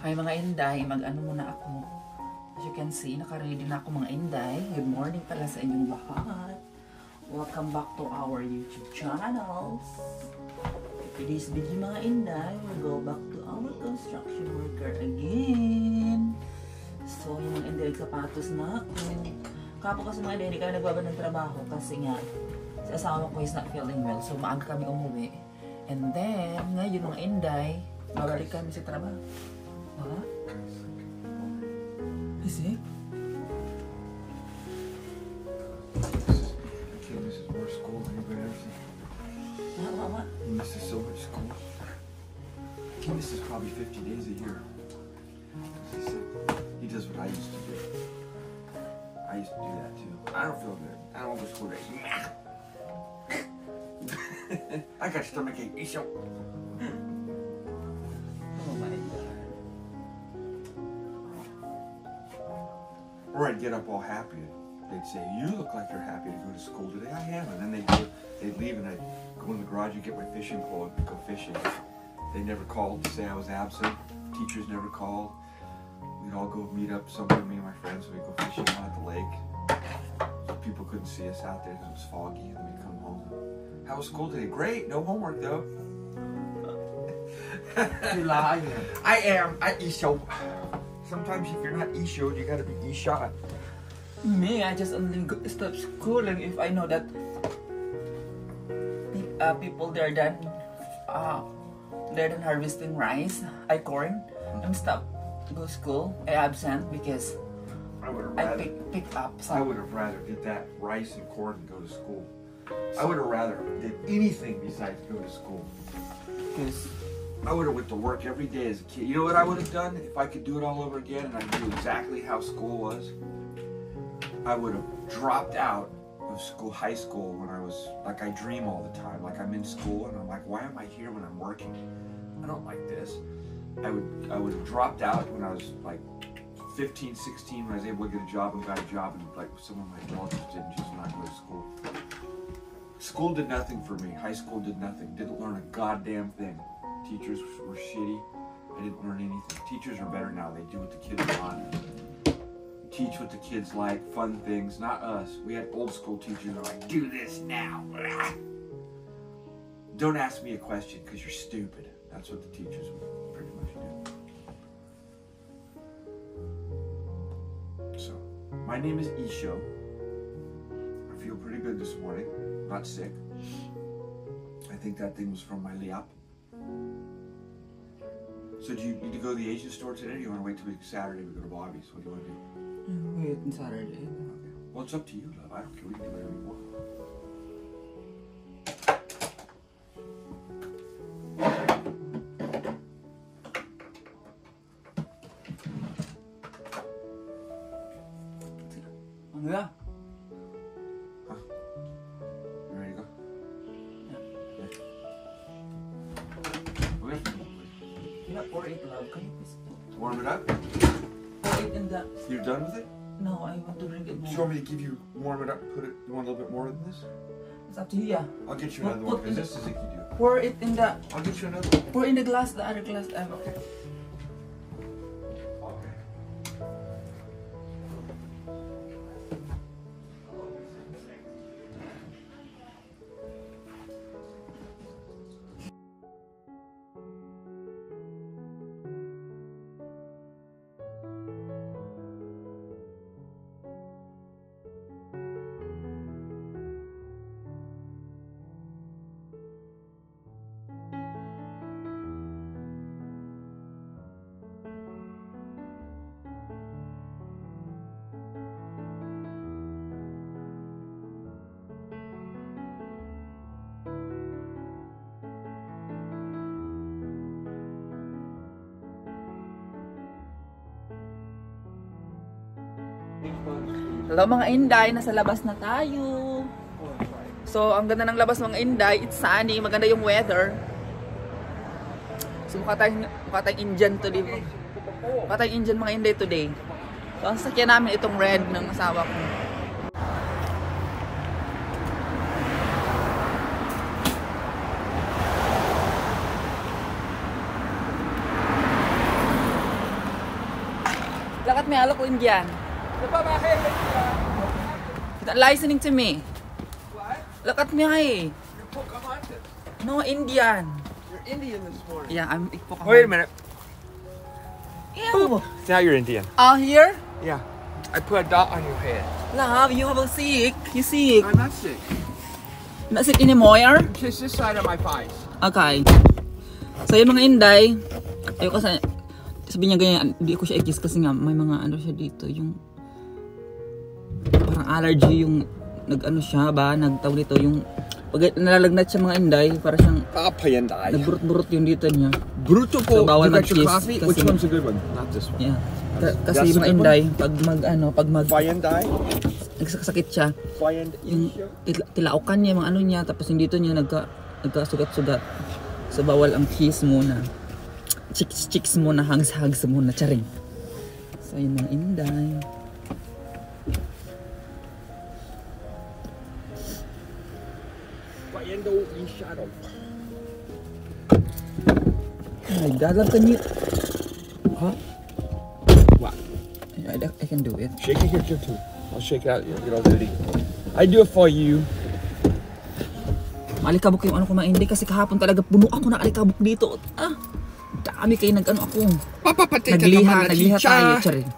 Hi mga inday, mag-ano muna ako. As you can see, naka-ready na ako mga inday. Good morning pala sa inyong lahat. Welcome back to our YouTube channel. Today's video mga inday, we'll go back to our construction worker again. So, yung mga inday, sapatos na ako. Kapo kasi mga inday, hindi kami nagbaba ng trabaho kasi nga, si asawa ko is not feeling well. So, maaga kami umuwi. And then, ngayon mga inday, babalik kami sa trabaho. Huh? Is it? Okay, this is more school than anybody ever seen. What? This is so much school. Kim, this is probably 50 days a year. He said he does what I used to do. I used to do that too. I don't feel good. I don't go to school today. I got stomachache. Oh my god. Or I'd get up all happy. They'd say, "You look like you're happy to go to school today." I am. And then they'd leave, and I'd go in the garage and get my fishing pole and go fishing. They never called to say I was absent. Teachers never called. We'd all go meet up somewhere, me and my friends. We'd go fishing out at the lake. So people couldn't see us out there because it was foggy, and then we'd come home. How was school today? Great. No homework though. You lie. I am. I Isho. Sometimes if you're not Isho, you gotta be Isha. Me, I just only stop schooling if I know that people they're done harvesting rice, corn, and stop go school. I absent because I pick up some. I would have rather did that rice and corn and go to school. I would have rather did anything besides go to school. Because I would have went to work every day as a kid. You know what I would have done if I could do it all over again and I knew exactly how school was? I would have dropped out of school, high school, when I was like I dream all the time. Like I'm in school and I'm like, why am I here when I'm working? I don't like this. I would have dropped out when I was like 15, 16, when I was able to get a job and got a job, and like some of my relatives didn't, just not go to school. School did nothing for me. High school did nothing. Didn't learn a goddamn thing. Teachers were shitty. I didn't learn anything. Teachers are better now. They do what the kids want. Teach what the kids like, fun things, not us. We had old school teachers who are like, do this now. Don't ask me a question because you're stupid. That's what the teachers would pretty much do. So, my name is Isho. I feel pretty good this morning. Not sick. I think that thing was from my liap. So do you need to go to the Asian store today, or do you want to wait till Saturday we go to Bobby's? What do you want to do? wait on Saturday. Okay. Well, it's up to you, love. I don't care. We can do whatever you want. Yeah. Huh? You ready to go? Yeah. Okay. You know, pour it, love. Can you please Warm it up. pour it in the... You're done with it? No, I want to drink it Do you more. want me to give you warm it up? Put it. You want a little bit more than this? It's up to you, yeah. I'll get you Well, another one put in because this is icky do. Pour it in the... I'll get you another one. Pour in the glass, the other glass. Okay. Okay. Hello mga inday, nasa labas na tayo. So, ang ganda ng labas mga inday. It's sunny, maganda yung weather. So, mukha tayong Indian today. Mukha tayong Indian mga inday today. So, ang sakyan namin itong red ng asawa ko. Look at me, I look Indian. You're not listening to me. What? Look at me. You're Pocahontas. No, Indian. You're Indian this morning. Yeah, I'm Pocahontas. Wait a minute. Ew. Now you're Indian. Here? Yeah. I put a dot on your head. Love, you have a sick. You sick. I'm not sick. Not sick anymore? Kiss this side of my face. Okay. So yung mga Inday, ayoko sa sabi niya ganyan, hindi ko siya i-kiss kasi nga may mga ano siya dito, yung parang allergy, yung nag-ano siya ba, nagtawag dito, yung pag nalalagnat siya mga Inday, para siyang Papayanday. nagburot-burot yung dito niya. Brutal po. So, bawal You got your mag-kiss coffee? kasi- Which one's a good one? Not this one. Yeah. Kasi That's yung a mga good Inday, pag Payanday? nagsakit siya, Payanday. yung tilaukan niya, mga ano niya, tapos yung dito niya nagkasugat-sugat. So bawal ang kiss muna. Chicks muna, hugs muna, charing. So yung mga Inday. Payando in shadow. Oh my God, love, can you? Huh? What? I can do it. Shake it here too. I'll shake it out. You'll get all ready. I do it for you. Maalikabok yung ano ko mga Inday kasi kahapon talaga puno ako ng alikabok dito. Dami kayo nag-ano ako. Nagliha tayo, charing.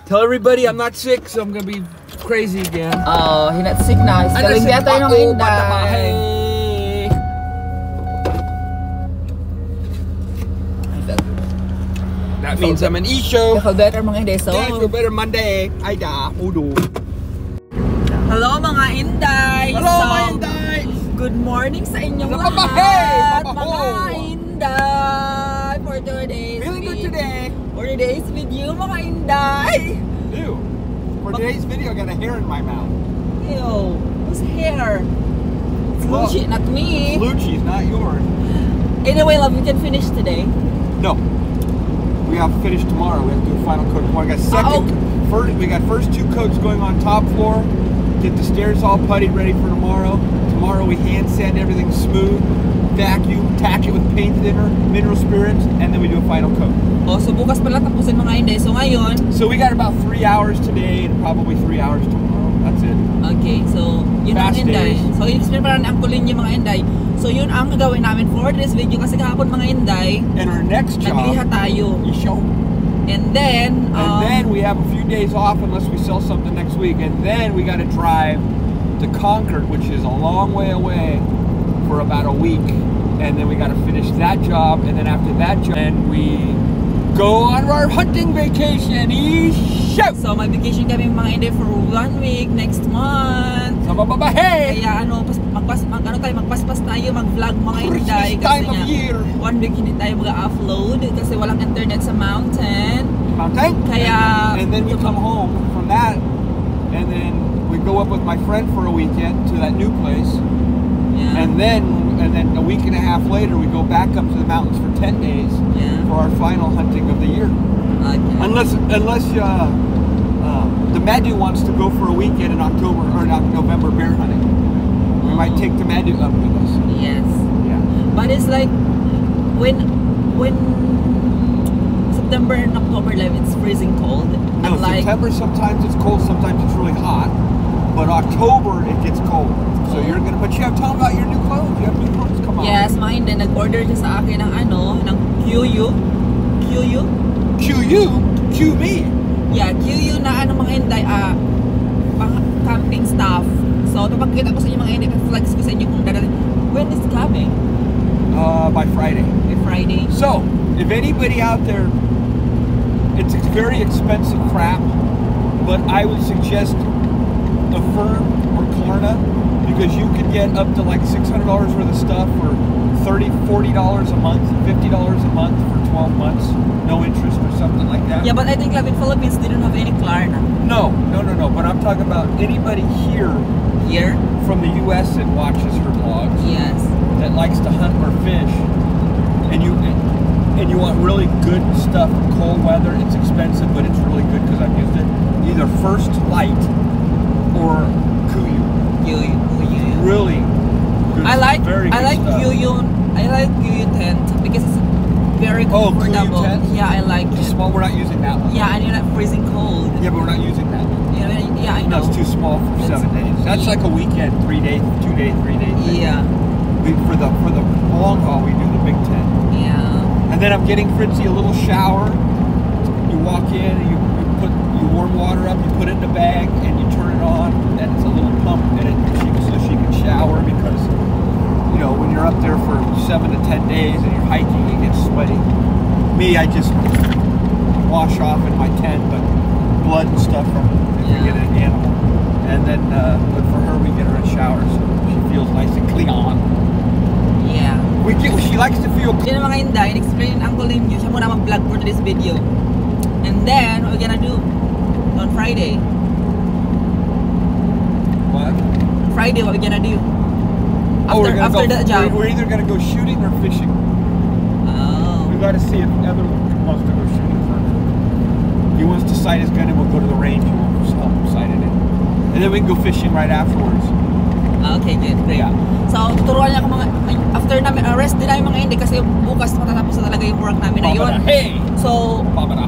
Tell everybody I'm not sick, so I'm gonna be crazy again. Oh, hinat sick na. Galing biya tayo ng Inday. That means I'm an E-show. I feel better mga Inday. So, I feel better Monday. Ay da, udo. hello mga Inday. Hello, So, my Inday. good morning sa inyong Hello, lahat. babae! Mga Babaho! Inday. For today's Feeling good video. today. For today's video mga Inday. Ew. For today's video, I got a hair in my mouth. Ew. Whose hair? It's Well, Lucci, not me. Lucci's, not yours. Anyway, love, we can finish today. No. We have to finish tomorrow. We have to do a final coat tomorrow. We got first two coats going on top floor. Get the stairs all puttied ready for tomorrow. Tomorrow we hand sand everything smooth, vacuum, tack it with paint thinner, mineral spirits, and then we do a final coat. Oh, so bukas pala tapusin mga Inday. So ngayon, So we got about 3 hours today and probably 3 hours tomorrow. That's it. okay, so yun ang Fast Inday. days. So i-explain pala ni Uncle Lin yung mga Inday. So yun ang gagawin namin for this video kasi kahapon mga Inday, And our next nagliha job, tayo. you show. And then, And then we have a few days off unless we sell something next week. And then we got to drive to Concord, which is a long way away, for about a week. And then we got to finish that job. And then after that job, and we go on our hunting vacation. Shoot! so may vacation kami mga Inday for 1 week next month. So, hey! Kaya magpaspas tayo, mag-vlog mga Inday. Christmas time Kasi of year. 1 week hindi tayo mag-upload kasi walang internet sa mountain. Mountain. Kaya, And then we come home from that. And then we go up with my friend for a weekend to that new place. yeah. And then a week and a half later, we go back up to the mountains for 10 days Yeah. for our final hunting of the year. Okay. Unless the Madu wants to go for a weekend in October or not November bear hunting, we might take the Madu up with us. Yes. Yeah. But it's like when September and October live, it's freezing cold. No, And like September sometimes it's cold, sometimes it's really hot. But October it gets cold. So you're gonna, but you have to tell them about your new clothes. You have new clothes come on. yes, mga Inday, nag-order siya sa akin ng ng QU. Cue you, cue me. Yeah, QU na mga Inday, pang camping stuff. So, papakita ko sa inyo mga Inday, flex ko sa inyo kung dadating. When is it coming? By Friday. By Friday. So, if anybody out there, it's very expensive crap, but I would suggest Affirm or Klarna because you could get up to like $600 worth of stuff for $30, $40 a month, $50 a month for 12 months, no interest or something like that. Yeah, but I think Love in Philippines didn't have any Klarna. No. But I'm talking about anybody here Here? from the U.S. that watches her vlogs Yes. that likes to hunt or fish, and you want really good stuff in cold weather. It's expensive, but it's really good because I've used it. Either First Light or Kuyu. QU. Really good. I like very good stuff. QU. I like QU tent because it's very like Oh, comfortable. Cool U10? Yeah, I like it. Small, we're not using that one. Yeah, and you're not freezing cold. Yeah, but we're not using that one. Yeah, I No, know. it's too small for 7 days. That's like a weekend, 3 days, 2 days, 3 days. Yeah, For the long haul, we do the big tent. yeah. And then I'm getting Fritzy a little shower. You walk in and you warm water up, you put it in the bag, and you turn it on, and it's a little pump in it so she can shower because, you know, when you're up there for 7 to 10 days and you're hiking, you get sweaty. Me, I just wash off in my tent, but blood and stuff from if we get an animal. And then, but for her, we get her a shower so she feels nice and clean. Yeah. She likes to feel Yun ang mga Inday, in-explain ng Uncle Ninyo, siya muna mag-vlog for today's video. And then, what we're gonna do on Friday? What? Friday, what we're gonna do? We're gonna After the job. We're either gonna go shooting or fishing. Oh. We gotta see if Heather wants to go shooting first. If he wants to sight his gun and we'll go to the range and we'll just help him sight it in. And then we can go fishing right afterwards. Okay, good. Great. Yeah. So, tuturuan niya ako after namin, rest din namin mga Inday kasi bukas matatapos na talaga yung work namin na yun. Hey! So,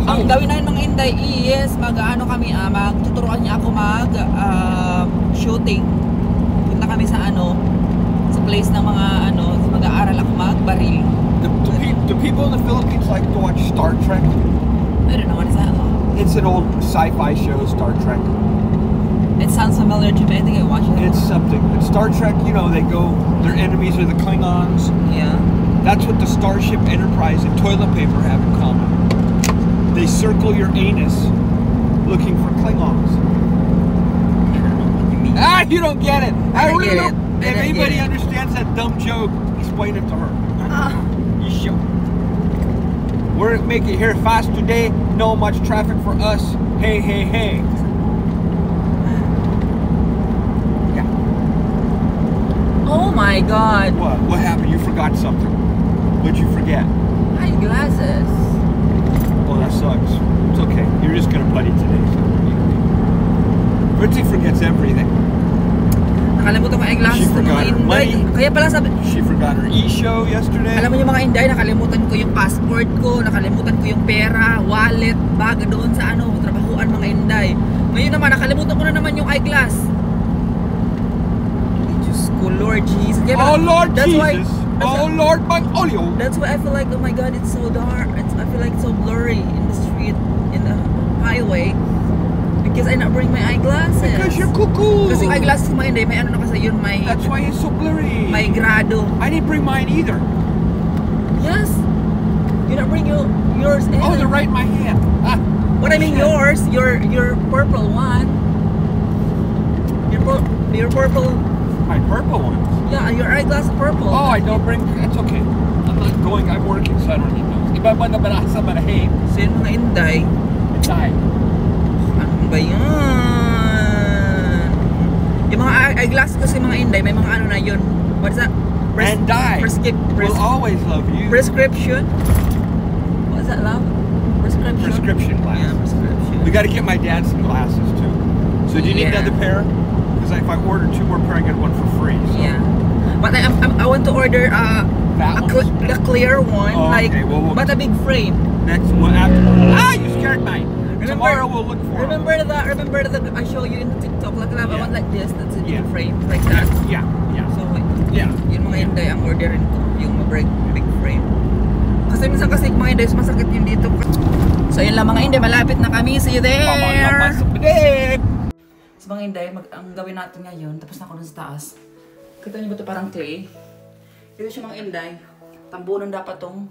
ang gawin namin mga Inday is magtuturuan niya ako shooting. Punta kami sa sa place ng mga mag-aaral ako magbaril. Do people in the Philippines like to watch Star Trek? I don't know, what is that? It's an old sci-fi show, Star Trek. It sounds familiar to me. I think I watched it. It's something. In Star Trek, you know, their enemies are the Klingons. Yeah. That's what the Starship Enterprise and toilet paper have in common. They circle your anus looking for Klingons. I don't know what you mean. You don't get it. I don't really get it. don't. If anybody understands that dumb joke, explain it to her. You should. We're making it here fast today. No much traffic for us. Hey, hey, hey. Yeah. Oh my God. What? What happened? You forgot something. What'd you forget? Eyeglasses. Oh, that sucks. It's okay. You're just gonna buddy today. So. Fritzy forgets everything. Nakalimutan ko yung eyeglasses She ng mga forgot her Inday. money. Kaya pala sabi, She forgot her e-show yesterday. alam mo yung mga Inday, nakalimutan ko yung passport ko, nakalimutan ko yung pera, wallet, bag doon sa trabahuan mga Inday. Ngayon naman, nakalimutan ko na naman yung eyeglass. Diyos ko, Lord Jesus. Kaya Oh Lord that's Jesus! Oh Lord Magolio! That's why I feel like, oh my God, it's so dark. I feel like it's so blurry in the street, in the highway. Because I not bring my eyeglasses. Because you're cuckoo! Kasi yung eyeglasses mo Inday, may na kasi yun, may That's why it's so blurry. may grado. I didn't bring mine either. Yes. You not bring yours either. Oh, they're right in my hand. What I mean shit. yours, your purple one. Your purple. My purple ones. Yeah, your eyeglass purple. Oh, I don't bring. That's okay. I'm not going. I'm working, so I don't need those. Iba ba na barasa ba na hey? So yun mga Inday. Die. Ano ba yan? Yung mga eyeglass kasi mga Inday, may mga na yun. What is that? And die. We'll always love you. Prescription. What is that, love? Prescription. Prescription glasses. Yeah, prescription. We got to get my dad some glasses too. So do you need Yeah. another pair? Because if I order 2 more pair, I get one for free. So. Yeah. But I want to order That one? the clear one, Oh, like, okay. Well, but a big frame. Next one after. You scared mine. Tomorrow we'll look for 'em. Remember that I show you in TikTok, like I want like this, that's a big Yeah. frame, like that. Yeah. So Yeah. yung mga Inday ang orderin ko, yung big frame. Kasi minsan kasi mga Inday, masakit yung dito. So yun lang mga Inday, malapit na kami. See you there! So mga Inday, ang gawin natin ngayon, tapos na ako dun sa taas. Kita niyo ba ito parang clay? Ito siya mga Inday. Tambunan dapat tong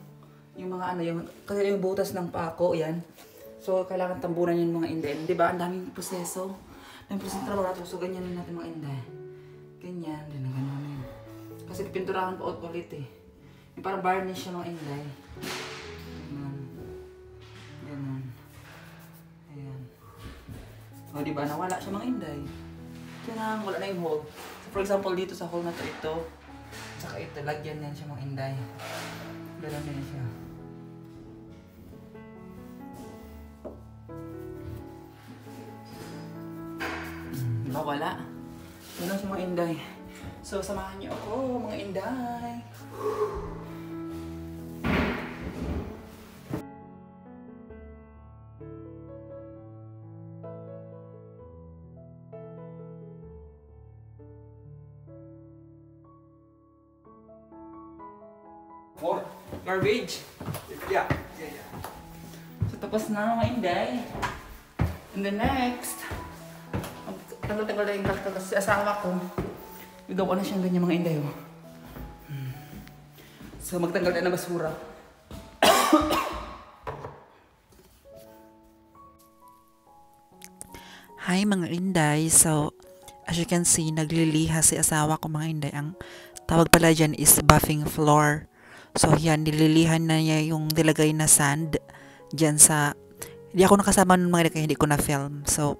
yung mga kasi yung butas ng pako, yan. So kailangan tambunan yun mga Inday. Di ba? Ang daming proseso. Ang proseso ng trabaho natin. So ganyan natin mga Inday. Ganyan. Ganyan. Kasi pinturahan pa ulit eh. Yung parang varnish siya mga Inday. Ganun. Ayan. O diba, nawala siya mga Inday. Kaya wala na yung hole. So for example, dito sa hole na ito. Saka ito, lagyan yan siya mga Inday. Ganun din siya. Diba, wala. Ganun siya mga Inday. So, samahan niyo ako, mga Inday. Garbage. Yeah. So, tapos na mga inday. And the next, tanggal-tanggal na yung kalkal kasi asawa ko. Gawa na siyang ganyan mga inday. Oh. So, magtanggal na ng basura. Hi mga inday. So, as you can see, nagliliha si asawa ko mga inday. Ang tawag pala dyan is buffing floor. So, yan, nililihan na niya yung nilagay na sand dyan sa... Hindi ako nakasama nun mga inday kaya hindi ko na-film. So,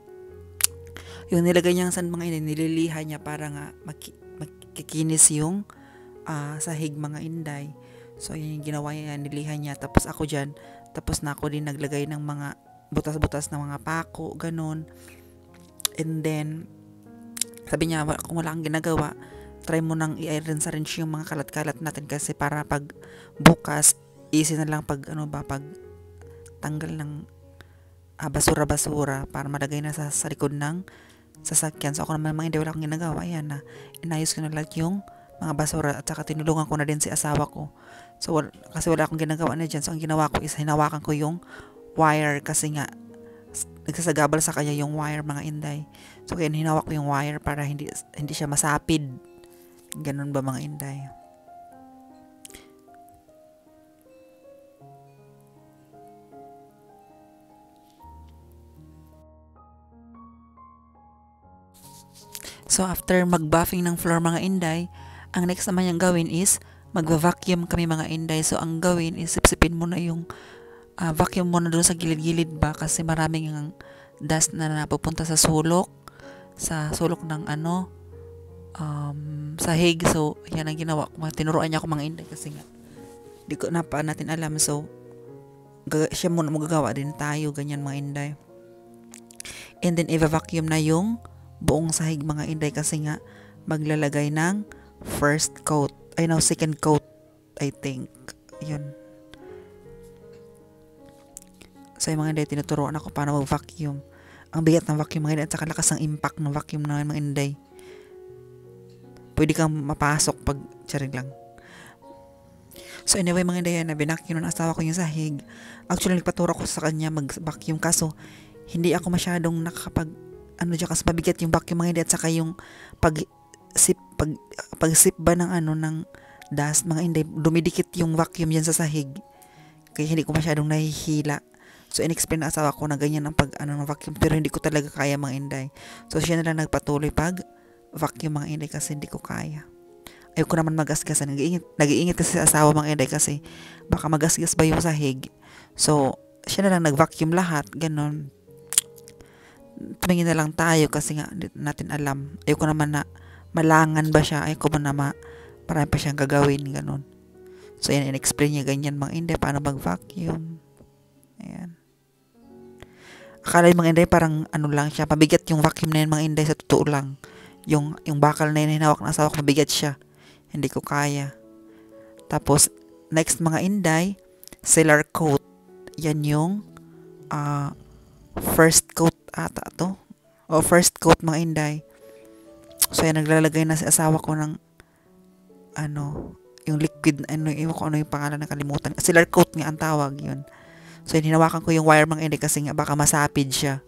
yung nilagay niyang sand mga inday, nililihan niya para nga makikinis yung sahig mga inday. So, yun yung ginawa niya, nilihan niya. Tapos ako dyan, tapos na ako din naglagay ng mga butas-butas ng mga pako, ganun. And then, sabi niya, kung wala kang ginagawa, try mo nang i-iron sa wrench yung mga kalat-kalat natin kasi para pag bukas, easy na lang pag tanggal ng basura-basura para malagay na sa likod ng sasakyan. So ako naman mga hindi wala akong ginagawa. Ayan na, inayos ko na lahat yung mga basura at saka tinulungan ko na din si asawa ko. So kasi wala akong ginagawa na dyan. So ang ginawa ko is hinawakan ko yung wire kasi nga nagsasagabal sa kanya yung wire mga inday. So kaya hinawak ko yung wire para hindi siya masapid. Ganun ba mga inday? So after mag-buffing ng floor mga inday, ang next naman yung gawin is magva-vacuum kami mga inday. So ang gawin is sipsipin mo na yung vacuum mo na doon sa gilid-gilid ba kasi maraming dust na napupunta sa sulok ng sahig. So yan ang ginawa ko. Tinuruan niya ako mga inday kasi nga di ko na pa natin alam. So siya muna magagawa din tayo ganyan mga inday. And then i-vacuum na yung buong sahig mga inday kasi nga maglalagay ng second coat I think. Yun. So yung mga inday, tinuturuan ako paano mag-vacuum. Ang bigat ng vacuum mga inday at saka lakas ng impact ng vacuum ng mga inday. Pwede kang mapasok pag charing lang. So anyway mga inday, na binacuum ng asawa ko yung sahig. Actually nagpaturo ko sa kanya mag-vacuum kaso hindi ako masyadong nakakapag dyan kasi mabigat yung vacuum mga inday at saka yung pag-sip ba ng ng dust mga inday, dumidikit yung vacuum dyan sa sahig. Kaya hindi ko masyadong nahihila. So, in-explain na asawa ko na ganyan ang ng vacuum. Pero hindi ko talaga kaya mga inday. So, siya na lang nagpatuloy pag vacuum mga inday kasi hindi ko kaya. Ayoko naman magasgasan. Nag-iingat kasi sa asawa mga inday kasi baka magasgas ba yung sahig. So, siya na lang nag-vacuum lahat. Ganon. Tumingin na lang tayo kasi nga natin alam. Ayoko naman na malangan ba siya. Ayoko man na marami pa siyang gagawin. Ganon. So, yan, in-explain niya ganyan mga inday paano mag-vacuum. Ayan. Akala yung mga inday parang lang siya. Mabigat yung vacuum na yun mga inday sa totoo lang. Yung bakal na yun hinawak ng asawa ko, mabigat siya. Hindi ko kaya. Tapos, next mga inday, sealer coat. Yan yung first coat ata to. O first coat mga inday. So, yan, naglalagay na si asawa ko ng yung liquid, iwan ko yung pangalan na kalimutan. Sealer coat nga ang tawag yun. So, hinawakan ko yung wire mga inday kasi nga baka masapid siya.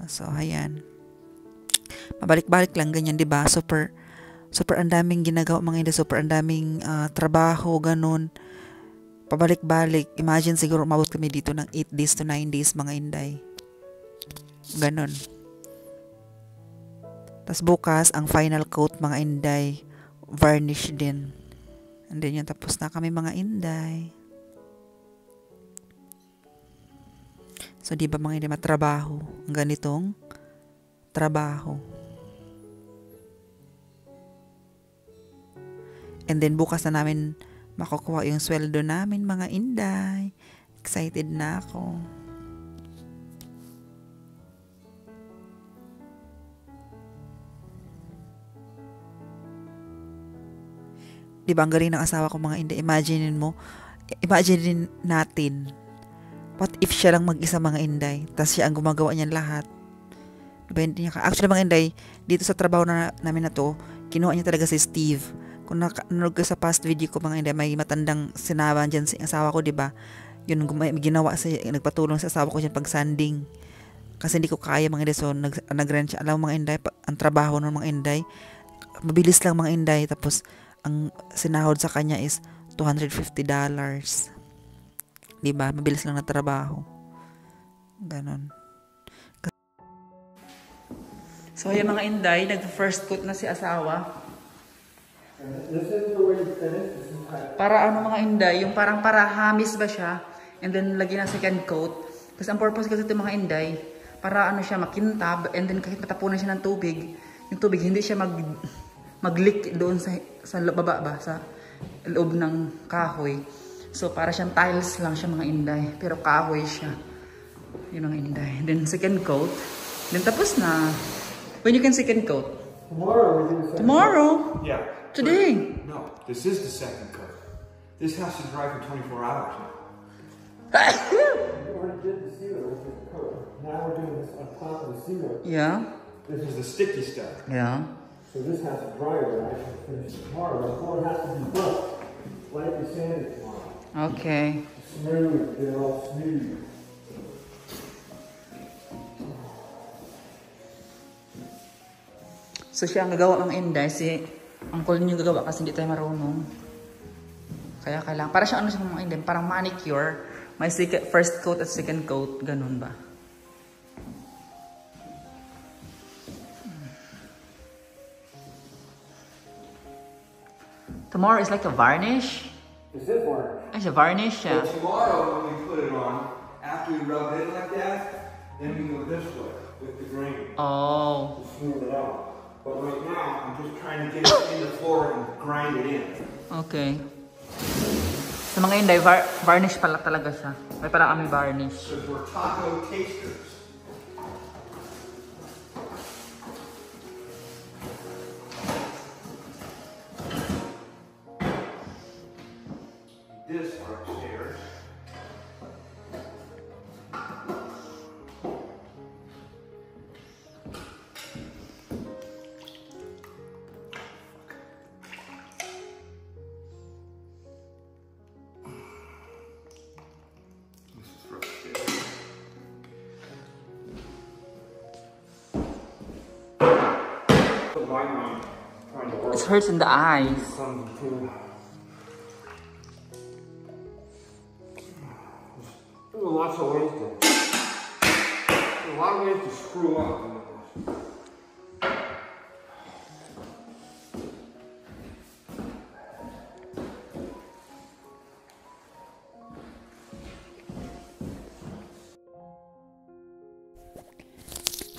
So, ayan. Mabalik-balik lang ganyan, di ba? Super ang daming ginagawa mga inday. Super ang daming trabaho, ganun. Pabalik-balik. Imagine siguro umabot kami dito ng 8 days to 9 days mga inday. Ganun. Tapos bukas, ang final coat mga inday, varnish din. And then yun, tapos na kami mga inday. So, di ba mga hindi matrabaho? Ang ganitong trabaho. And then, bukas na namin makukuha yung sweldo namin, mga inday. Excited na ako. Di ba, ang galing ng asawa ko, mga inday. Imagine natin, what if siya lang mag-isa mga inday, tapos siya ang gumagawa niyan lahat. Diba, hindi niya actually mga inday, dito sa trabaho namin na to, kinuha niya talaga si Steve. Kung nanonood ka sa past video ko mga inday, may matandang sinawa dyan sa asawa ko, diba? Yun, may ginawa nagpatulong sa asawa ko dyan pag sanding. Kasi hindi ko kaya mga inday, so nag-rent siya. Alam mo mga inday, ang trabaho ng mga inday, mabilis lang mga inday, tapos ang sinahod sa kanya is $250. Diba? Mabilis lang na trabaho. Ganon. So, yung mga inday, nag-first coat na si asawa. Para ano mga inday, yung parang para hamis ba siya, and then lagyan ng second coat. Kasi ang purpose kasi ito mga inday, para ano siya, makintab, and then kahit matapunan siya ng tubig, yung tubig hindi siya mag-leak doon sa baba ba, sa loob ng kahoy. So, para siyang tiles lang siya mga inday, pero kahoy siya. Yung mga inday. Then, second coat. Then, tapos na. When you can second coat? Tomorrow we do the second Tomorrow? coat. Yeah. Today? No, this is the second coat. This has to dry for 24 hours now. We already did the sealer with this coat. Now we're doing this on top of the sealer. Yeah. This is the sticky stuff. Yeah. So this has to dry overnight and finish tomorrow. The floor has to be brushed, lightly sanded tomorrow. Okay. Smooth, get it all smooth. So siya ang gagawa ng inday, si uncle niyo gagawa kasi hindi tayo marunong. Kaya kailangan, para siya ano siya mga inday, parang manicure. May first coat at second coat, ganun ba? Tomorrow is like a varnish. Is it varnish? Ay, siya varnish siya. So tomorrow when we put it on, after we rub it in like that, then we go this way with the grain Oh. to smooth it out. But right now, I'm just trying to get it in the floor and grind it in. Okay. Sa mga inday, varnish pala talaga siya. May pala kami varnish. Because we're taco tasters. This for upstairs. This is for upstairs. The light on, trying to work. It hurts in the eyes. Some too. There's lots of ways to. There's a lot of ways to screw up.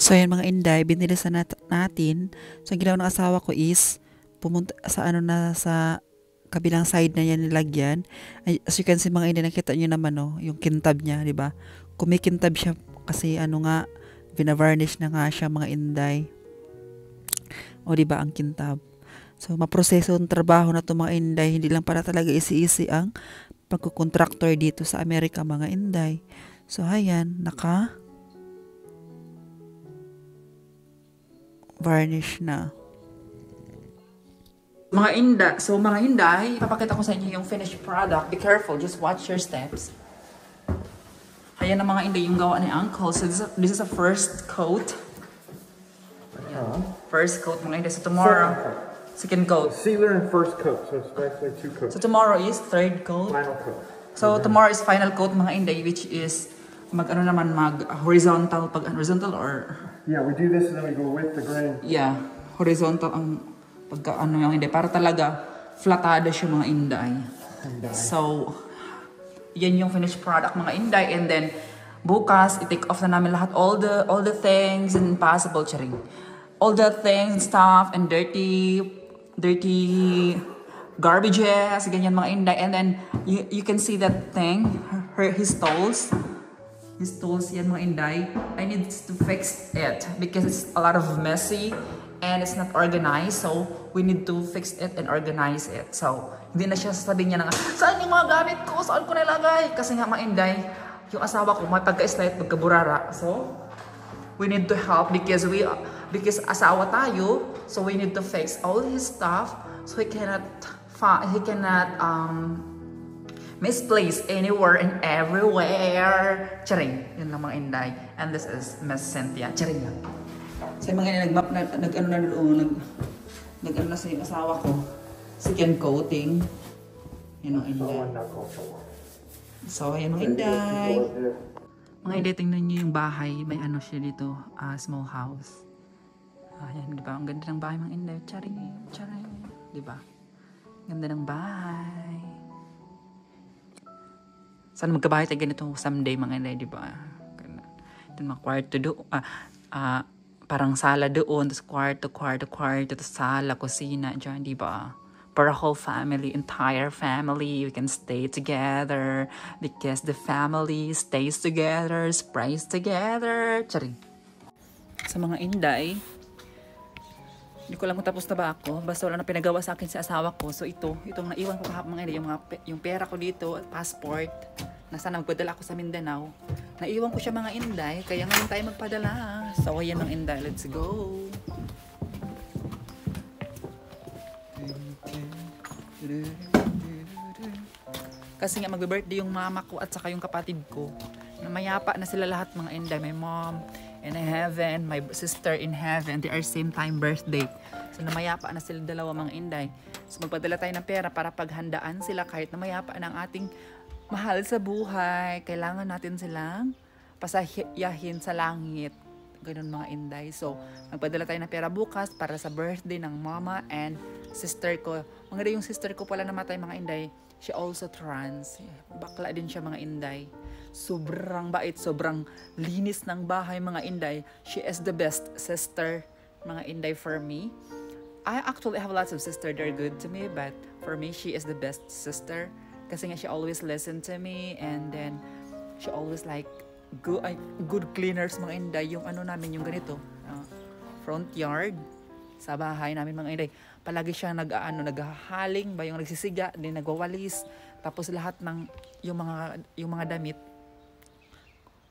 So yan mga inday, binili sa natin. So ang ginawa ng asawa ko is pumunta sa sa kabilang side na yan nilagyan. As you can see mga inday, nakita nyo naman yung kintab niya, di ba? Kumikintab siya kasi binavarnish na nga siya mga inday. O di ba ang kintab? So maproseso ang trabaho na to mga inday, hindi lang para talaga easy ang pagkukontraktor dito sa Amerika mga inday. So ayan, varnish na. Mga inday, ipapakita ko sa inyo yung finished product. Be careful, just watch your steps. Ayan ang mga inday yung gawa ni Uncle. So this is a first coat. First coat mga inday. So tomorrow, second coat. Sealer and first coat, so it's actually two coats. So tomorrow is third coat. Final coat. So tomorrow is final coat mga inday, which is horizontal horizontal or Yeah, we do this and then we go with the grain. yeah, horizontal ang yung inday para talaga flatada siya mga inday. So yan yung finished product mga inday, and then bukas i-take off na namin lahat all the things and possible charing. All the things and stuff and dirty garbages, ganyan mga inday, and then you can see that thing, his tools yan mga inday. I need to fix it because it's a lot of messy and it's not organized, so we need to fix it and organize it. So hindi na siya sasabihin niya na nga, saan yung mga gamit ko? Saan ko nilagay? Kasi nga mga inday, yung asawa ko may pagka-slight, pagka-burara. So we need to help because asawa tayo, so we need to fix all his stuff so he cannot misplace anywhere and everywhere. Charing, yun lang mga inday. And this is Miss Cynthia. Charing lang. So yung mga inday, nag-ano na doon, nag-ano na sa yung asawa ko. Second coating. Yun ang inday. So, ayan mga inday. Mga inday, tingnan nyo yung bahay. May ano siya dito, small house. Ayan, di ba? Ang ganda ng bahay mga inday. Charing, charing. Di ba? Ganda ng bahay. Sana magkabahay tayo ganito someday mga inday, di ba? Ito mga kwarto doon. Parang sala doon, tapos kwarto, tapos sala, kusina, dyan, di ba? For a whole family, entire family, we can stay together because the family stays together, sprays together. Charing. Sa mga inday, hindi ko lang kung tapos na ba ako. Basta wala na pinagawa sa akin sa asawa ko. So itong naiwan ko kahapon mga inday, yung pera ko dito, passport, na sana magpadala ako sa Mindanao. Naiwan ko siya mga inday, kaya ngayon tayo magpadala. So ayan ang inday, let's go. Kasi nga magbe-birthday yung mama ko at saka yung kapatid ko. Mayapa na sila lahat mga inday. My mom in heaven, my sister in heaven. They are same time birthday. So namayapa na sila dalawa mga inday. So magpadala tayo ng pera para paghandaan sila kahit namayapa ng ating mahal sa buhay. Kailangan natin silang pasayahin sa langit. Ganun mga inday. So magpadala tayo ng pera bukas para sa birthday ng mama and sister ko. Mga yung sister ko pala namatay mga inday. She also trans. Bakla din siya mga inday. Sobrang bait, sobrang linis ng bahay mga inday. She is the best sister mga inday for me. I actually have lots of sisters. They're good to me, but for me, she is the best sister. Kasi nga she always listen to me, and then she always like good cleaners mga inday. Yung ano namin, yung ganito, front yard sa bahay namin mga inday. Palagi siya naghahaling ba, yung nagsisiga, din nagwawalis, tapos lahat ng yung mga damit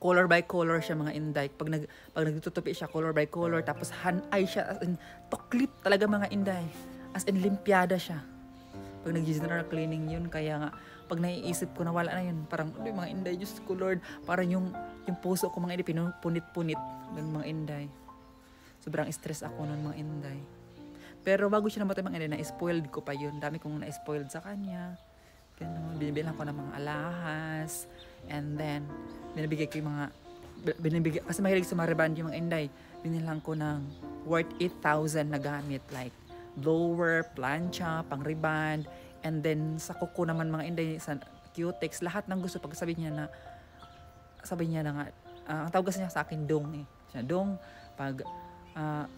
color by color siya mga inday. Pag nagtutupi siya color by color, tapos hand-eye siya, as in tuklip talaga mga inday, as in limpiada siya pag nag-general cleaning yun. Kaya nga pag naiisip ko na wala na yun, parang mga inday, Diyos ko Lord, parang yung puso ko mga inday pinupunit-punit ng mga inday. Sobrang stress ako nun mga inday. Pero bago siya namatay mga inday, na-spoiled ko pa yun. Dami kong na-spoiled sa kanya. Ganun, binibilang ko ng mga alahas. And then, binibigay ko yung kasi mahilig sa mga reband yung mga inday. Binilang ko ng worth 8,000 na gamit. Like, blower, plancha, pang reband. And then, sa kuko naman mga inday, sa cutex, lahat ng gusto. Pag sabi niya na nga, ang tawag kasi niya sa akin, dong eh. Siya, dong, pag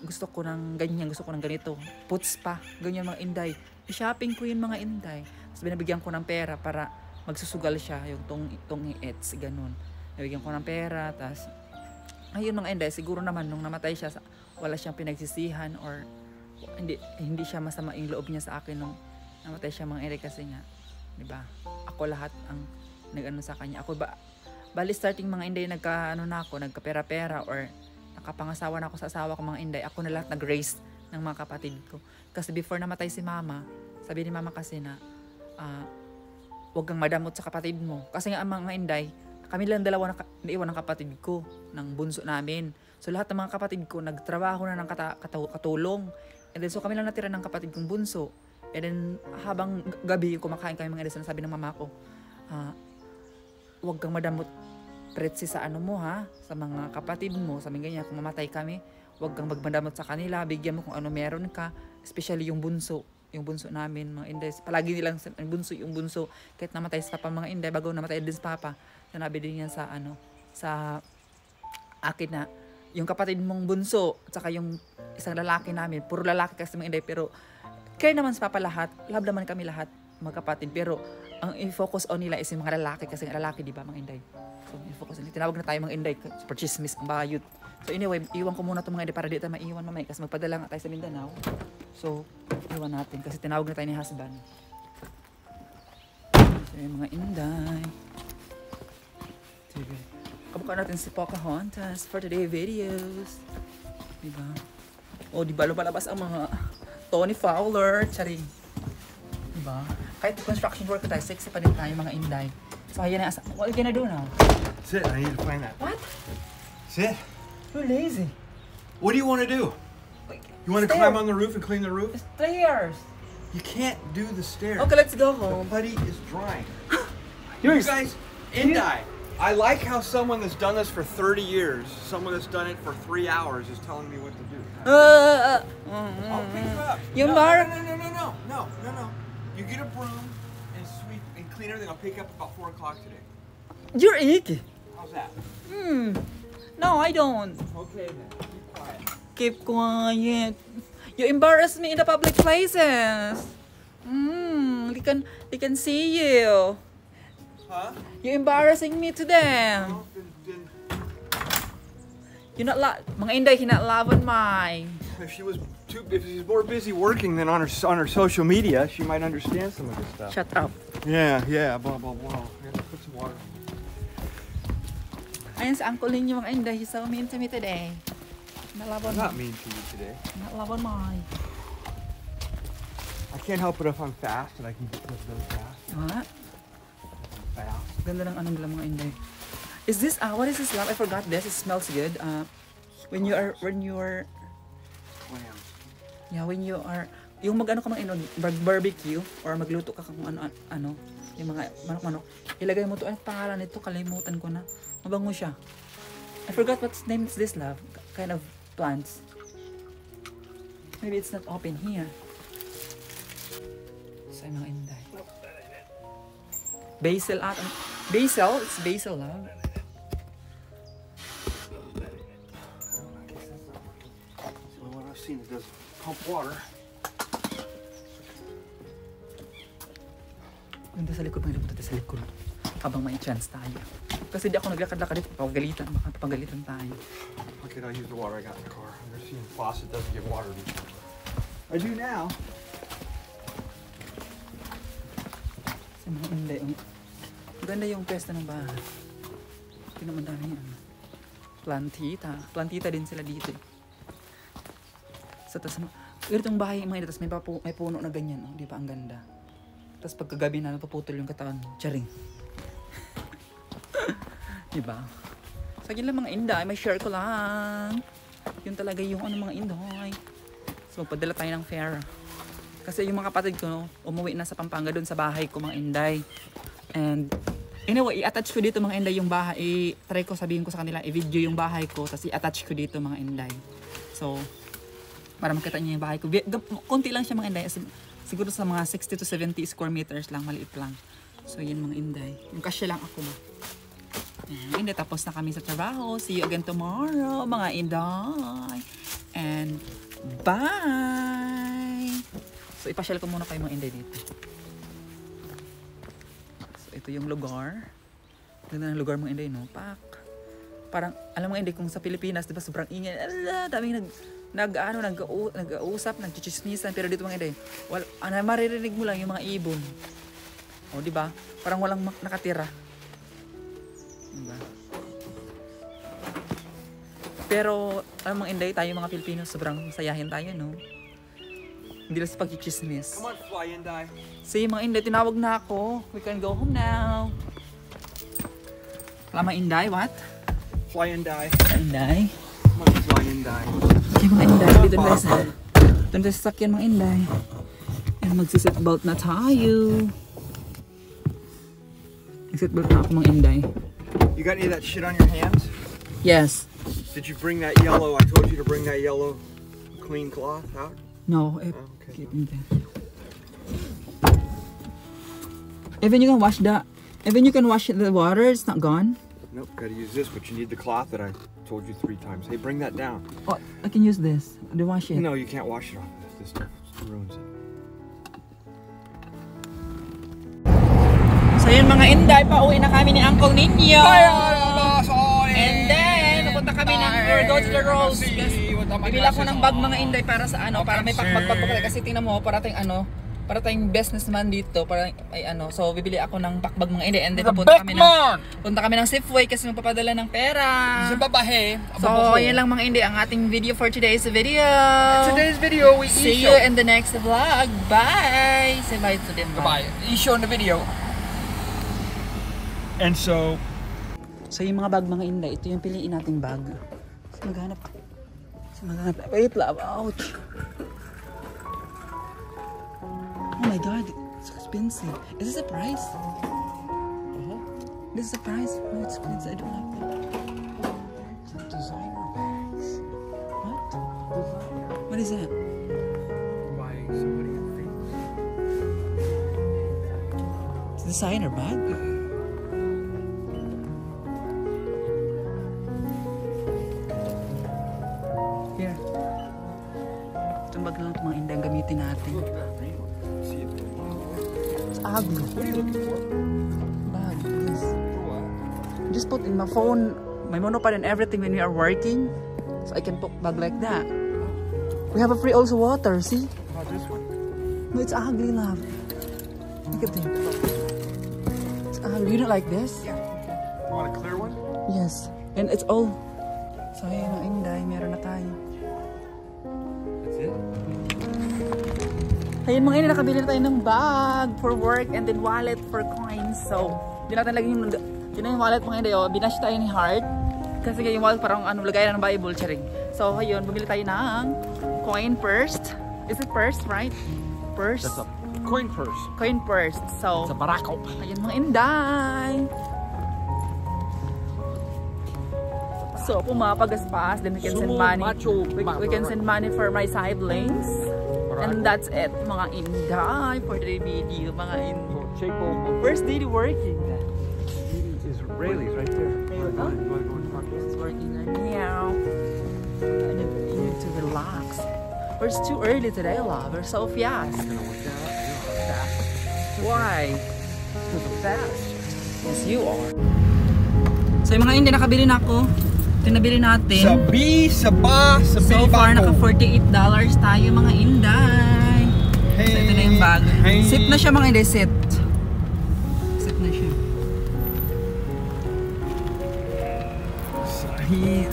gusto ko ng ganyan, gusto ko ng ganito, puts pa, ganyan mga inday. I-shopping ko yun mga inday. Tapos binabigyan ko ng pera para magsusugal siya, yung tong its, ganun. Nabigyan ko ng pera, tapos ayun mga inday, siguro naman nung namatay siya, wala siyang pinagsisihan or hindi siya masama yung loob niya sa akin nung namatay siya mga inday kasi nga, di ba? Ako lahat ang nag-ano sa kanya. Ako bali starting mga inday nagkapera-pera or nakapangasawa na ako sa asawa ko mga inday, ako na lahat nag-raise ng mga kapatid ko. Kasi before namatay si mama, sabi ni mama kasi na, huwag kang madamot sa kapatid mo. Kasi nga ang mga inday, kami lang dalawa naiwan ng kapatid ko, ng bunso namin. So lahat ng mga kapatid ko, nagtrabaho na ng katulong. And then so kami lang natira ng kapatid kong bunso. And then habang gabi, kumakain kami mga inday, sabi ng mama ko, huwag kang madamot pretsi sa ano mo ha, sa mga kapatid mo, sa mga ganyan, kung mamatay kami, huwag kang magmadamot sa kanila, bigyan mo kung ano meron ka, especially yung bunso namin, mga inday. Palagi nilang yung bunso, kahit namatay sa papa mga inday, bago namatay din sa papa, sinabi din niya sa akin na, yung kapatid mong bunso, at saka yung isang lalaki namin, puro lalaki kasi mga inday, pero care naman sa papa lahat, love naman kami lahat, mga kapatid, pero ang i-focus on nila is yung mga lalaki, kasi lalaki, di ba mga inday? So, i-focus on, tinawag na tayo mga inday, super chismis, ang bayot. So anyway, iwan ko muna itong mga inday para di tayo maiwan mamay, kasi magpadala nga tayo sa Mindanao. So, iwan natin, kasi tinawag na tayo ni husband. So, yung mga inday. Sige. Kabuka natin si Pocahontas for today videos. Diba? O, diba lumalabas ang mga Tony Fowler, charing. Diba? Kahit construction worker tayo, sexy pa din tayo mga inday. So, ayan na. What are you gonna do now? That's it. I need to find that. What? That's it. You're lazy. What do you want to do? You want to Stairs. climb on the roof and clean the roof? Stairs. You can't do the stairs. Okay, let's go home. Putty is drying. You're You guys, Indai. I like how someone that's done this for 30 years, someone that's done it for 3 hours, is telling me what to do. I'll pick you up. You no, mar- no. You get a broom and sweep and clean everything. I'll pick you up about 4 o'clock today. You're icky. How's that? No, I don't. Okay then. Keep quiet. Keep quiet. You embarrass me in the public places. They can see you. Huh? You're embarrassing me to them. Well, then You're not mga inday kinalaban mai. if she's more busy working than on her social media, she might understand some of this stuff. Shut up. Yeah, blah blah blah. Let's put some water. Ayan sa uncle ninyo mga inday. He's so mean to me today. Nalaban I'm not mean to you today. Nalaban mai. I can't help it if I'm fast and I can get this really fast. What? Fast. Ganda ng anong lang mga inday. Is this what is this lamp? I forgot this. It smells good. When you are Clam. yeah, when you are yung mag-ano ka mga barbecue or magluto ka kung ano yung mga manok-manok. Ilagay mo to ay pangalan nito kalimutan ko na. Mabango siya. I forgot what name is this love. Kind of plants. Maybe it's not open here. Sa mga inday. Basil basil, it's basil love. So what I've seen, it does pump water. Ganda sa likod, mga punta sa likod. Habang may chance tayo. Kasi di ako naglakad-lakad dito, papagalitan tayo. Okay, I'll use the water I got in the car. I've never seen a faucet doesn't give water before. I do now. Sa mga inday, ganda yung pesta ng bahay. Hindi naman dami yan. Plantita. Plantita din sila dito. So, tas, itong bahay, mga inday, tas may puno na ganyan. Di ba? Ang ganda. Tapos pagkagabi na, napaputol yung katawan. Charing. Diba? Sa akin lang mga inday, may share ko lang. Yun talaga yung mga inday. So magpadala tayo ng fair. Kasi yung mga kapatid ko, umuwi na sa Pampanga doon sa bahay ko mga inday. And anyway, i-attach ko dito mga inday yung bahay. I-try ko sabihin ko sa kanila, i-video yung bahay ko. Tapos i-attach ko dito mga inday. So, para makita niyo yung bahay ko. Konti lang siya mga inday. Siguro sa mga 60 to 70 square meters lang, maliit lang. So yun mga inday. Yung kasya lang ako ba. And tapos na kami sa trabaho. See you again tomorrow, mga inday. And bye! So ipasyal ko muna kayo mga inday dito. So ito yung lugar. Ganda ng lugar mga inday, no? Parang, alam mo inday, kung sa Pilipinas, diba sobrang ingay. Daming nag-uusap, nag-chichismisan. Pero dito mga inday, maririnig mo lang yung mga ibon. O diba? Parang walang nakatira. Diba? Pero, alam mga inday, tayo mga Pilipino, sobrang sayahin tayo, no? Hindi lang sa pag-chismis. Come on, fly Indai. See, mga inday, tinawag na ako. We can go home now. Wala mga inday, what? Fly Indai. Inday? Come on, fly Indai. Okay, mga inday, dito na sa sasakyan mga inday. And magsiseatbelt na tayo. Nag-seatbelt na ako mga inday. You got any of that shit on your hands? Yes. Did you bring that yellow? I told you to bring that yellow clean cloth out. No, Okay. keep in there. Even you can wash the water, it's not gone. Nope, gotta use this, but you need the cloth that I told you 3 times. Hey, bring that down. Oh, I can use this. To wash it. No, you can't wash it off this stuff. It ruins it. So yun mga inday, pauwi na kami ni Uncle Ninyo. And then, napunta kami we're going to the Rose. Bibila ko ng bag mga inday para sa para may pakpagpagpagpag. Kasi tingnan mo, parating para tayong businessman dito, para ay ano, so bibili ako ng bakbag mga Inday and then The punta kami ng Safeway kasi magpapadala ng pera. Sa babahe. So, yan lang mga Inday ang ating video for today's video. Today's video, we See you in the next vlog. Bye! Say bye to them. Goodbye. Isho in the video. And so, yung mga bag mga Inday, ito yung piliin nating bag. So, maghanap. Wait lang. Ouch. Oh my god, it's expensive. Is this a price? This is a price? No, it's expensive. I don't like that. designer bags. What? Designer. What is that? Buying somebody a thing. It's a designer bag? Here. Itong bag lang itong mga Inday ang gamitin natin. See it. It's ugly. What are you looking for? Bag, please. For what? Just put in my phone, my monopod and everything when we are working. So I can put bag like that. We have a free also water, see? How about this one? No, it's ugly, love. Look at it. It's ugly. You don't like this? You want a clear one? Yes. And it's all. So ayun ang Inday, meron na tayo. That's it? Ayun mga Inday, nakabili na tayo ng bag for work and then wallet for coins. So, di natin lagi yung wallet mga Inday. Oh, binash tayo ni Heart. Kasi yung wallet parang ano, lagayan ng Bible, charing. So ayun, bumili tayo ng coin purse. Is it purse, right? Purse? That's a coin purse. Coin purse. So, It's a barako. ayun mga Inday. So, pumapagaspas, then we can send Sumo money. macho We can send money for my siblings. And that's it, mga Inday, for the video, mga Inday. Chapo. Where's Didi working? Is Rayleigh's right there. You wanna go and talk to It's working right now. I need to relax. Or it's too early today, love. We're so fast. Why? Because I'm fast. Yes, you are. So, yung mga Inday, nakabili na ako. Ito yung nabili natin. Sabi, saba, sabi, So far, naka bako. $48 tayo mga Inday. So ito na yung bag. Hey. Sit na siya mga Inday, sit. Sit na siya. Sahi.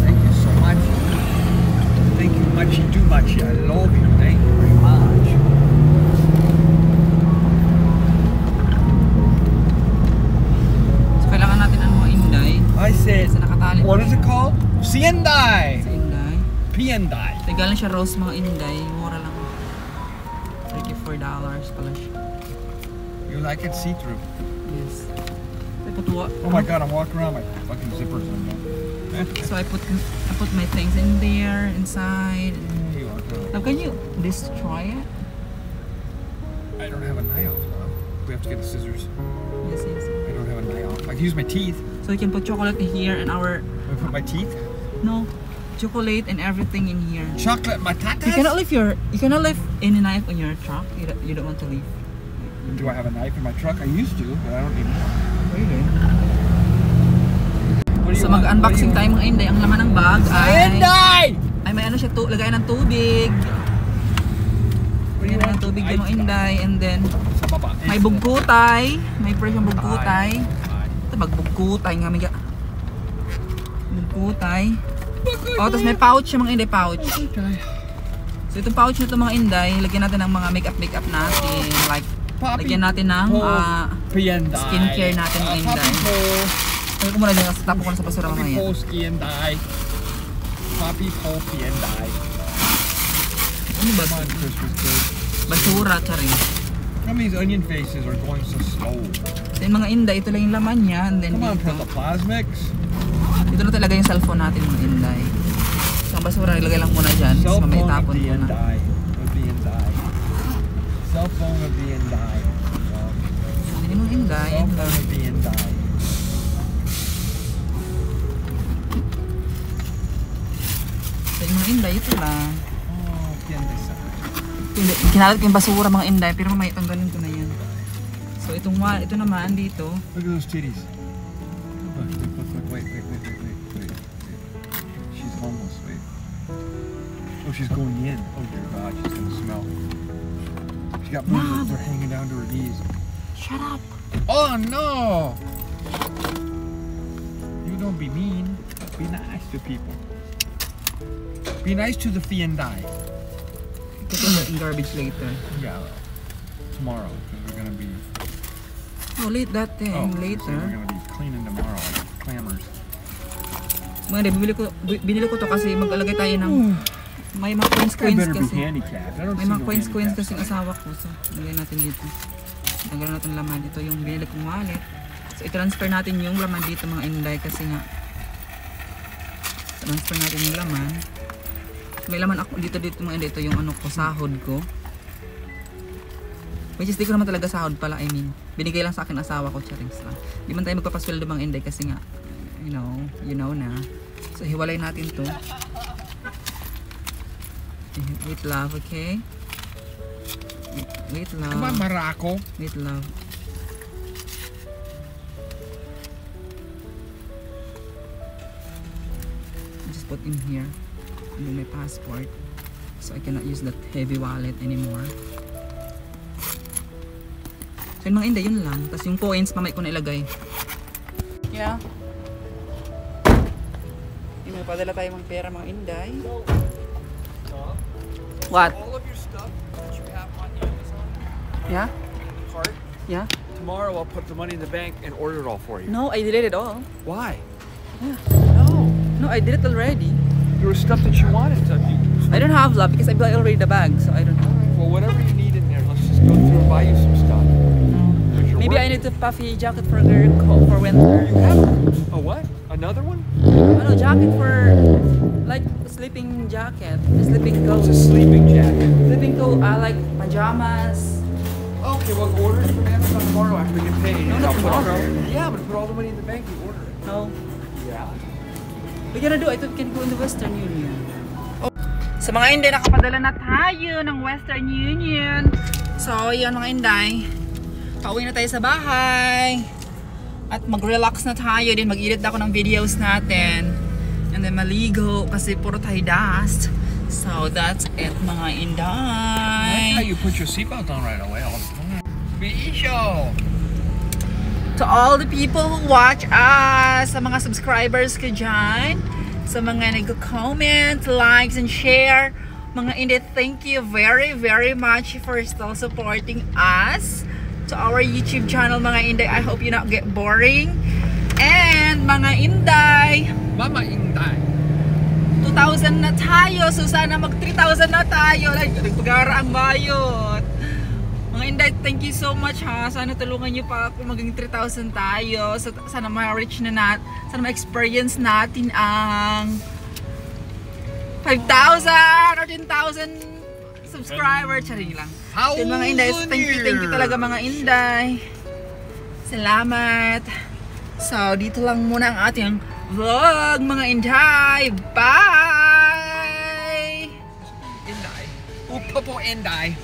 Thank you so much. Thank you much. You do much. I love you. Thank you very much. So kailangan natin ang mga Inday. I said, Kasi nakatali. what is it called? Siendai. Sa Inday. Piendai. Tagal na siya rose mga Inday. Mura lang. $34 pala siya. You like it see-through. Yes. I put what? Oh my god, I'm walking around my fucking zippers on now. So I put my things in there, inside. You walk around. Now can you destroy it? I don't have a knife, love. We have to get the scissors. Yes, yes. I don't have a knife. I can use my teeth. So you can put chocolate in here and our I put my teeth. no chocolate and everything in here. Chocolate, my tatas. You cannot leave any knife on your truck. You don't want to leave. Do I have a knife in my truck? I used to, but I don't anymore. Really? What do you So want? mag-unboxing tayo mga Inday. Ang laman ng bag Siendai! ay may ano siya, lagayan ng tubig. Lagayan ng tubig yung mga Inday. And then Sa baba. may bugkutay. May presyo bugkutay. Ito magbugkutay nga miga. Bugkutay. Oh, tapos may pouch yung mga Inday, pouch. So itong pouch na ito mga Inday, lagyan natin ng mga makeup natin. Like, lagyan natin ng Piendai. skincare natin mga Inday. Sabi ko muna dyan, tapo ko na sa basura Papi mamaya. po Skiendai. Papi po Piendai. Ano ba? Come on, Christmas cake. Basura, charing. Some of these onion faces are going so slow. So yung mga Inday, ito lang yung laman niya. And then Come on, dito, Protoplasmics. dito na talaga yung cellphone natin mga Inday. So ang basura, ilagay lang muna dyan. Tapos Cell mamaya phone of itapon muna. Piendai. Of Piendai. Cell phone of Piendai. Hindi mga Inday. Cell phone of Piendai. So yung mga Inday, ito lang. Oh, Piendai sa. Kinalat ko yung basura mga Inday, pero mamaya tanggalin ko na yan. So ito naman dito. Look at those titties. Look, wait. She's homeless, wait. Oh, she's going in. Oh dear God, she's gonna smell. She got one they're hanging down to her knees. Shut up. Oh no! You don't be mean. Be nice to people. Be nice to the Fiendai. Put it in garbage later. Yeah. Tomorrow, because we're gonna be. Oh, late that thing. So Later. we're gonna be cleaning tomorrow, like clammers. Mga binili ko to kasi mag-alagay tayo ng may mga coins I better be kasi. handicapped. I don't May see mga no coins handicaps kasi on it. asawa ko. So, lagay natin dito. Lagay natin laman dito yung binili kong wallet. So, i-transfer natin yung laman dito mga inday kasi nga transfer natin yung laman. May laman ako dito mga inday. Ito yung ano ko, sahod ko. Which is di ko naman talaga sahod pala, I mean. Binigay lang sa akin asawa ko, charings lang. Di man tayo magpapasweldo mga inday kasi nga, you know na. So, hiwalay natin to. Wait love, okay? Wait love. Come on, Morocco. Wait love. Just put in here. And then my passport. So I cannot use that heavy wallet anymore. So yun mga inday, yun lang. Tapos yung coins, mamay ko na ilagay. Yeah. May padala tayo mga pera mga inday. What? All of your stuff that you have on Amazon Yeah? cart. Yeah? Tomorrow I'll put the money in the bank and order it all for you. No, I did it all. Why? Yeah. No. No, I did it already. There was stuff that you wanted. I don't have love because I buy already the bag, so I don't know. Well, whatever you need in there, let's just go through and buy you some stuff. There's your Maybe work. I need a puffy jacket for girl for winter. You have a what? Another one? Ano, jacket for like sleeping jacket, sleeping It's coat, a sleeping jacket. sleeping coat. Like pajamas. Okay, well, order it from Amazon tomorrow after we get paid. No, and not I'll put all- tomorrow. Yeah, but put all the money in the bank. You order it. No, Yeah. we gonna do. I thought we can go in the Western Union. Oh. Sa mga inday, nakapadala na tayo ng Western Union. So, yan mga inday. Pauwi na tayo sa bahay. At mag-relax na tayo din. Mag-edit ako ng videos natin. And then maligo kasi puro tayo dust. So, that's it mga inday. That's how you put your seatbelt on right away all the time. Bisho! To all the people who watch us, sa mga subscribers ko dyan, sa mga nag-comment, likes, and share, mga inday, thank you very, very much for still supporting us. To our YouTube channel, mga inday, I hope you not get boring. And mga inday, Mama Inday. 2,000 na tayo, so sana mag 3,000 na tayo. Like, nagpagara ang bayot. Mga inday, thank you so much ha. Sana tulungan niyo pa ako maging 3,000 tayo. So, sana ma-reach na sana ma-experience natin ang 5,000 or 10,000 subscriber. Charing lang. Yun mga inday, thank you talaga mga inday. Salamat. So, dito lang muna ang ating vlog mga inday. Bye! Inday. Upo po Inday.